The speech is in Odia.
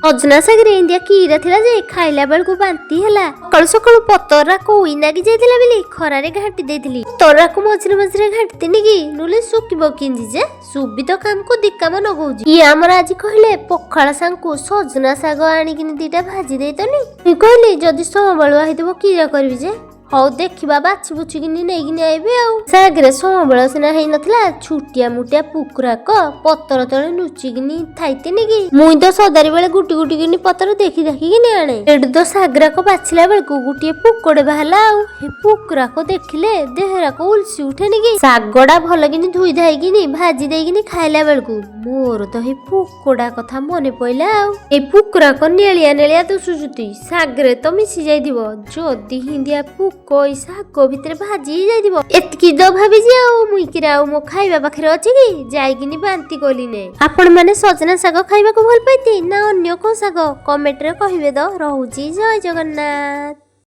ସଜନା ଶାଗରେ ଏମିତିଆ କିରା ଥିଲା ଯେ ଖାଇଲା ବେଳକୁ ବାନ୍ତି ହେଲା। ସକାଳୁ ସକାଳୁ ପତରା କୋଇ ନାଗି ଯାଇଥିଲା ବୋଲି ଖରାରେ ଘାଣ୍ଟି ଦେଇଥିଲି। ପତରାକୁ ମଝିରେ ମଝିରେ ଘାଣ୍ଟିନି କି ନହେଲେ ଶୁଖିବ କେମିତି ଯେ ସୁବିଧା କାମକୁ ଦିକାମ ନଗଉଛି। ଇଏ ଆମର ଆଜି କହିଲେ ପଖାଳ ସାଙ୍ଗକୁ ସଜନା ଶାଗ ଆଣିକିନି ଦିଟା ଭାଜି ଦେଇତନି। ମୁଁ କହିଲି ଯଦି ସମ୍ବଳୁଆ ହେଇଥିବ କିରା କରିବି ଯେ ହଉ ଦେଖିବା ବାଛି ବୁଛିକିନି ନେଇକିନି ଆଇବି ଆଉ। ଶାଗରେ ସମ୍ବଳ ସିନା ହେଇନଥିଲା ଛୁଟିଆ ମୁଟିଆ ପୁକୁରାକ ପତର ତଳେ ଲୁଚିକିନି ଥାଇତିନି କି ମୁଇଁ ତ ସଦାରି ବେଳେ ଗୁଟି ଗୁଟିକିନି ପତର ଦେଖି ଦେଖିକିନି ଆଣେ। ଏଠୁ ତ ଶାଗରାକ ବାଛିଲା ବେଳକୁ ଗୋଟିଏ ପୁକଟେ ବାହାରିଲା ଆଉ। ଏ ପୁକୁରାକ ଦେଖିଲେ ଦେହରାକ ଉଲସି ଉଠେନି କି। ଶାଗଟା ଭଲକିନି ଧୋଇ ଧାଇକିନି ଭାଜି ଦେଇକିନି ଖାଇଲା ବେଳକୁ ମୋର ତ ହେଇ ପୁକଡ଼ା କଥା ମନେ ପଇଲା ଆଉ। ଏଇ ପୁକୁରାକ ନେଳିଆ ନେଳିଆ ଦୁସୁଛନ୍ତି ଶାଗରେ ତ ମିଶି ଯାଇଥିବ। ଯଦି ହିନ୍ଦିଆ କଇ ଶାଗ ଭିତରେ ଭାଜି ଯାଇଥିବ ଏତିକି ତ ଭାବିଛି ଆଉ। ମୁଇକିରା ଆଉ ମୋ ଖାଇବା ପାଖରେ ଅଛି କି ଯାଇକିନି ବାନ୍ତି କଲିନେ। ଆପଣ ମାନେ ସଜନା ଶାଗ ଖାଇବାକୁ ଭଲ ପାଇନ୍ତି ନା ଅନ୍ୟ କୋଉ ଶାଗ କମେଣ୍ଟରେ କହିବେ ତ। ରହୁଛି ଜୟ ଜଗନ୍ନାଥ।